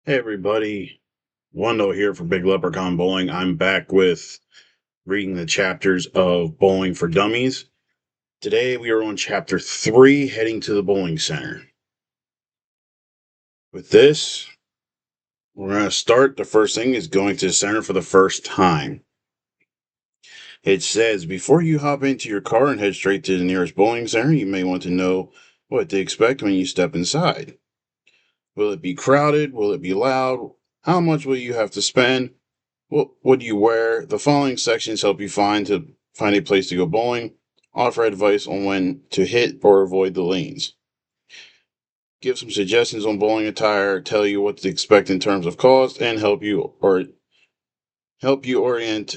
Hey everybody, Wando here for Big Leprechaun Bowling. I'm back with reading the chapters of Bowling for Dummies. Today we are on chapter 3, heading to the bowling center. With this, we're going to start. The first thing is going to the center for the first time. It says, before you hop into your car and head straight to the nearest bowling center, you may want to know what to expect when you step inside. Will it be crowded? Will it be loud? How much will you have to spend? What do you wear? The following sections help you find a place to go bowling, offer advice on when to hit or avoid the lanes, give some suggestions on bowling attire, tell you what to expect in terms of cost, and help you orient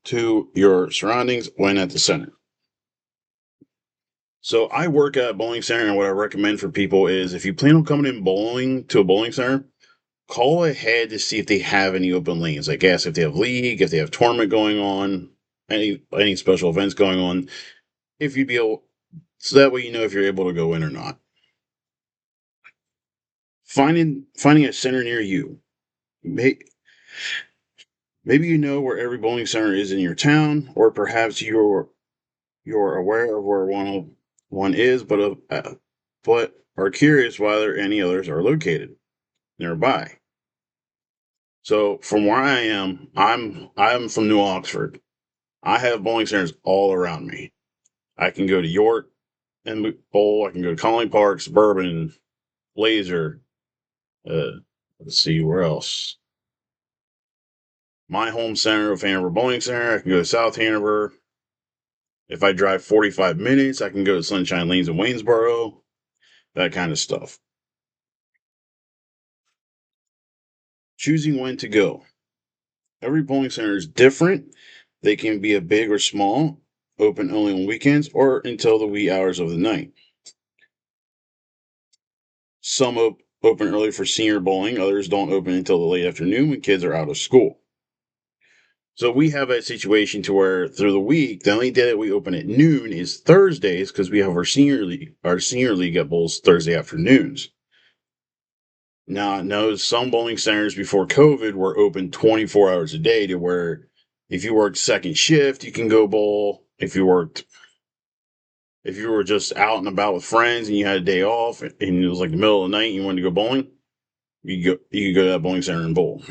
to your surroundings when at the center. So I work at a bowling center, and what I recommend for people is if you plan on coming in bowling to a bowling center, call ahead to see if they have any open lanes. Like ask if they have league, if they have tournament going on, any special events going on. If you'd be able, so that way you know if you're able to go in or not. Finding a center near you. Maybe you know where every bowling center is in your town, or perhaps you're aware of where one is, but are curious whether any others are located nearby. So from where I'm from New Oxford. I have bowling centers all around me. I can go to York and bowl. I can go to Colony Park, Suburban, Laser. Uh, let's see where else. My home center of Hanover Bowling Center. I can go to South Hanover. If I drive 45 minutes, I can go to Sunshine Lanes in Waynesboro. That kind of stuff. Choosing when to go. Every bowling center is different. They can be a big or small, open only on weekends or until the wee hours of the night. Some open early for senior bowling, others don't open until the late afternoon when kids are out of school. So we have a situation to where through the week, the only day that we open at noon is Thursdays because we have our senior league. Our senior league at bowls Thursday afternoons. Now I know some bowling centers before COVID were open 24 hours a day to where if you worked second shift, you can go bowl. If you were just out and about with friends and you had a day off and it was like the middle of the night and you wanted to go bowling, you could go to that bowling center and bowl.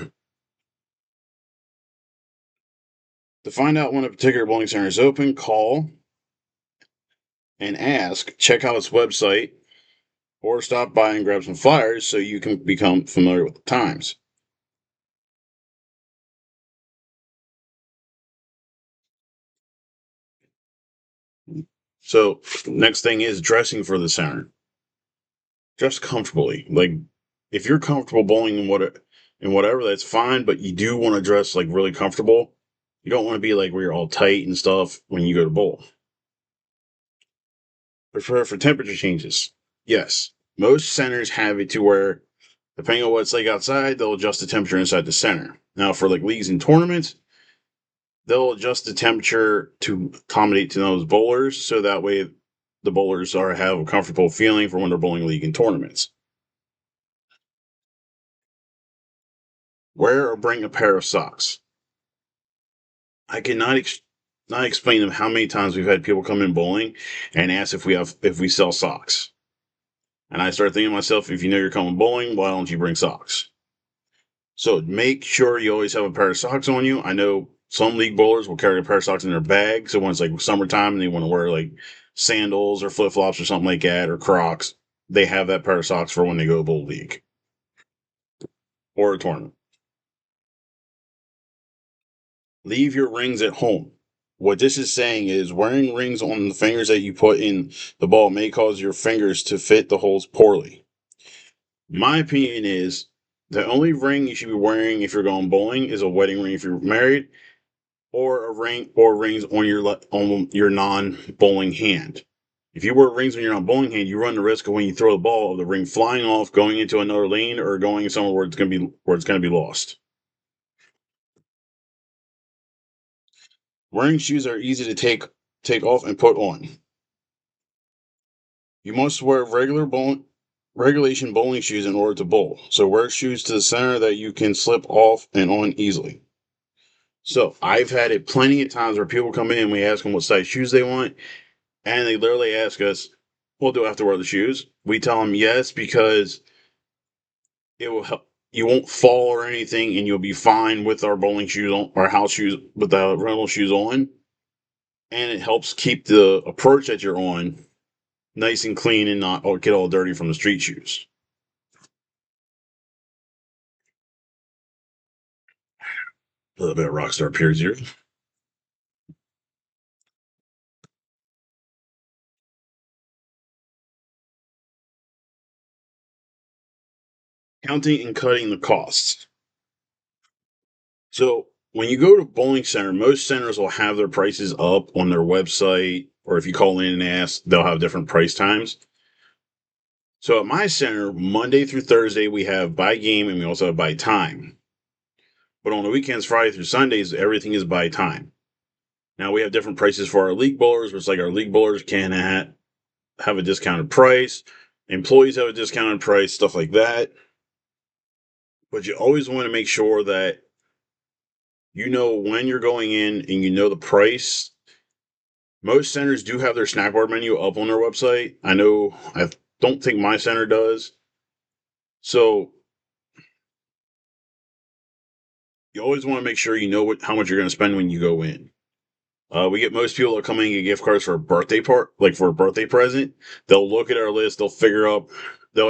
To find out when a particular bowling center is open, call and ask, check out its website, or stop by and grab some flyers so you can become familiar with the times. So, next thing is dressing for the center. Dress comfortably. Like, if you're comfortable bowling in whatever, that's fine, but you do want to dress like really comfortable. You don't want to be like where you're all tight and stuff when you go to bowl. Prepare for temperature changes. Yes, most centers have it to where, depending on what it's like outside, they'll adjust the temperature inside the center. Now, for like leagues and tournaments, they'll adjust the temperature to accommodate to those bowlers, so that way the bowlers are have a comfortable feeling for when they're bowling league and tournaments. Wear or bring a pair of socks. I cannot not explain them how many times we've had people come in bowling and ask if we sell socks. And I start thinking to myself, if you know you're coming bowling, why don't you bring socks? So make sure you always have a pair of socks on you. I know some league bowlers will carry a pair of socks in their bag. So when it's like summertime and they want to wear like sandals or flip flops or something like that or Crocs, they have that pair of socks for when they go bowl league or a tournament. Leave your rings at home. What this is saying is wearing rings on the fingers that you put in the ball may cause your fingers to fit the holes poorly. My opinion is the only ring you should be wearing if you're going bowling is a wedding ring if you're married, or a ring or rings on your non-bowling hand. If you wear rings on your non-bowling hand, you run the risk of when you throw the ball of the ring flying off, going into another lane, or going somewhere where it's going to be lost. Wearing shoes are easy to take off and put on. You must wear regular bowling. regulation bowling shoes in order to bowl. So wear shoes to the center that you can slip off and on easily. So I've had it plenty of times where people come in and we ask them what size shoes they want, and they literally ask us, "Well, do I have to wear the shoes?" We tell them yes, because it will help. You won't fall or anything, and you'll be fine with our bowling shoes on, our house shoes with the rental shoes on, and it helps keep the approach that you're on nice and clean and not get all dirty from the street shoes. A little bit of Rockstar Peers here. Counting and cutting the costs. So when you go to bowling center, most centers will have their prices up on their website, or if you call in and ask, they'll have different price times. So at my center, Monday through Thursday, we have by game and we also have by time. But on the weekends, Friday through Sundays, everything is by time. Now we have different prices for our league bowlers, which like our league bowlers can have a discounted price. Employees have a discounted price, stuff like that. But you always want to make sure that you know when you're going in and you know the price. Most centers do have their snack bar menu up on their website. I don't think my center does. So you always want to make sure you know how much you're going to spend when you go in. We get most people that come in and get gift cards for a birthday part, like for a birthday present. They'll look at our list, they'll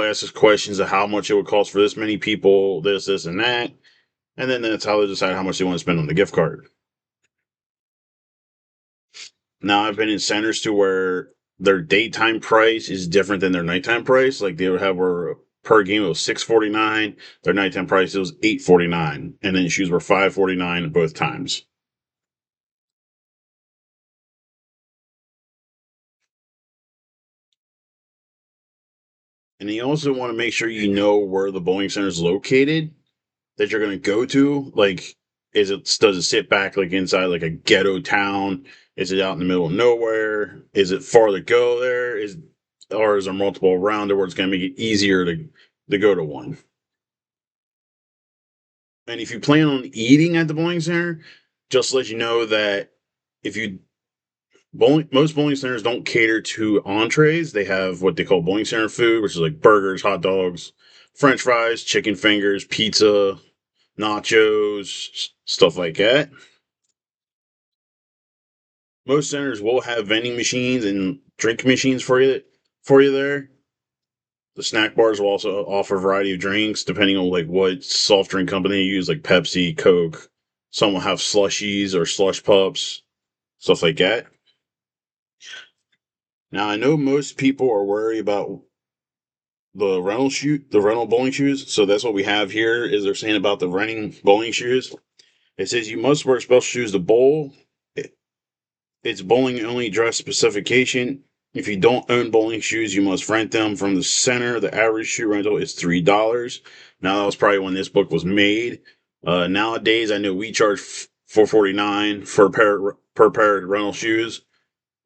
ask us questions of how much it would cost for this many people, this, and that. And then that's how they decide how much they want to spend on the gift card. Now, I've been in centers to where their daytime price is different than their nighttime price. Like they would have where per game it was $6.49, their nighttime price was $8.49, and then shoes were $5.49 both times. And you also want to make sure you know where the bowling center is located that you're going to go to. Like, does it sit back like inside like a ghetto town? Is it out in the middle of nowhere? Is it far to go there? Or is there multiple around it where it's going to make it easier to go to one? And if you plan on eating at the bowling center, just let you know that if you most bowling centers don't cater to entrees. They have what they call bowling center food, which is like burgers, hot dogs, French fries, chicken fingers, pizza, nachos, stuff like that. Most centers will have vending machines and drink machines for you there. The snack bars will also offer a variety of drinks depending on like what soft drink company you use, like Pepsi, Coke. Some will have slushies or slush pups, stuff like that. Now I know most people are worried about the rental bowling shoes. So that's what we have here. Is they're saying about the renting bowling shoes. It says you must wear special shoes to bowl. It's bowling only dress specification. If you don't own bowling shoes, you must rent them from the center. The average shoe rental is $3. Now that was probably when this book was made. Nowadays, I know we charge $4.49 for a per pair of rental shoes.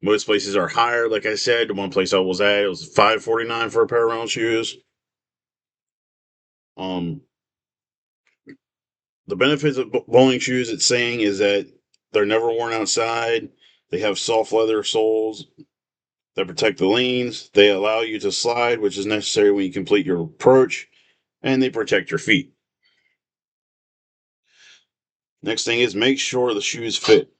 Most places are higher. Like I said, the one place I was at, it was $5.49 for a pair of rental shoes. Um, the benefits of bowling shoes, it's saying, is that they're never worn outside. They have soft leather soles that protect the lanes. They allow you to slide, which is necessary when you complete your approach, and they protect your feet. Next thing is make sure the shoes fit.